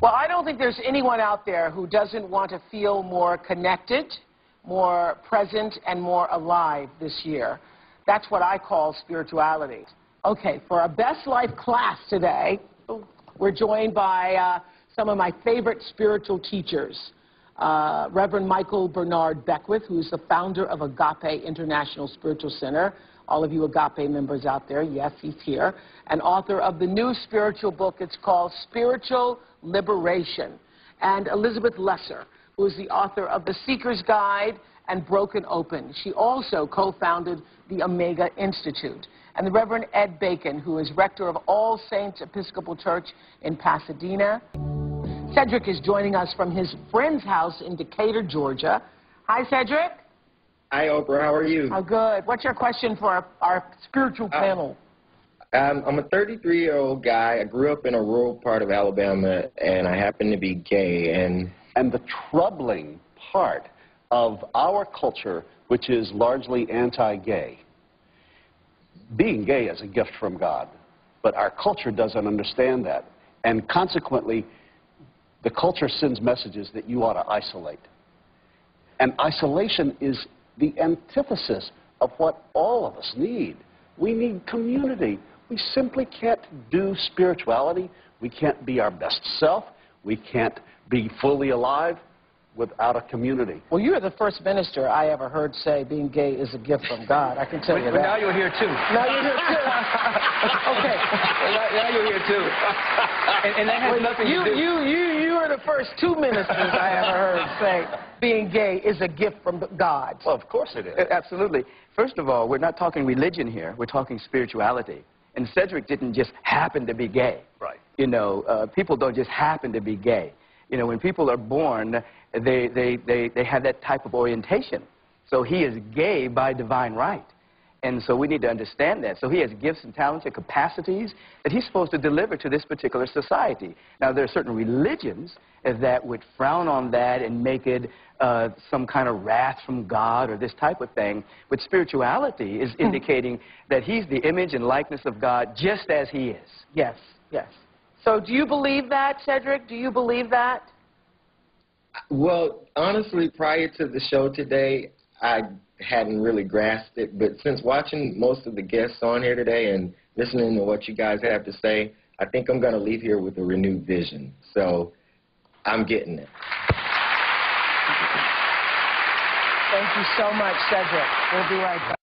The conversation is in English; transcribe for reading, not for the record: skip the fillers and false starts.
Well, I don't think there's anyone out there who doesn't want to feel more connected, more present, and more alive this year. That's what I call spirituality. Okay, for our Best Life class today, we're joined by some of my favorite spiritual teachers. Reverend Michael Bernard Beckwith, who's the founder of Agape International Spiritual Center. All of you Agape members out there, yes, he's here. And author of the new spiritual book. It's called Spiritual Liberation. And Elizabeth Lesser, who is the author of The Seeker's Guide and Broken Open. She also co-founded the Omega Institute. And the Reverend Ed Bacon, who is rector of All Saints Episcopal Church in Pasadena. Cedric is joining us from his friend's house in Decatur, Georgia. Hi, Cedric. Hi, Oprah. How are you? Oh, good. What's your question for our spiritual panel? I'm a 33-year-old guy. I grew up in a rural part of Alabama, and I happen to be gay. And the troubling part of our culture, which is largely anti-gay, being gay is a gift from God, but our culture doesn't understand that. And consequently, the culture sends messages that you ought to isolate. And isolation is the antithesis of what all of us need. We need community. We simply can't do spirituality. We can't be our best self. We can't be fully alive without a community. Well, you're the first minister I ever heard say being gay is a gift from God. I can tell you that. But now you're here, too. Now you're here, too. Okay. Now you're here, too. And that has nothing to do... You are the first two ministers I ever heard say being gay is a gift from God. Well, of course it is. Absolutely. First of all, we're not talking religion here. We're talking spirituality. And Cedric didn't just happen to be gay. Right. You know, people don't just happen to be gay. You know, when people are born, they have that type of orientation. So he is gay by divine right. And so we need to understand that. So he has gifts and talents and capacities that he's supposed to deliver to this particular society. Now, there are certain religions that would frown on that and make it some kind of wrath from God or this type of thing. But spirituality is indicating that he's the image and likeness of God just as he is. Yes, yes. So do you believe that, Cedric? Do you believe that? Well, honestly, prior to the show today, I hadn't really grasped it. But since watching most of the guests on here today and listening to what you guys have to say, I think I'm going to leave here with a renewed vision. So I'm getting it. Thank you so much, Cedric. We'll be right back.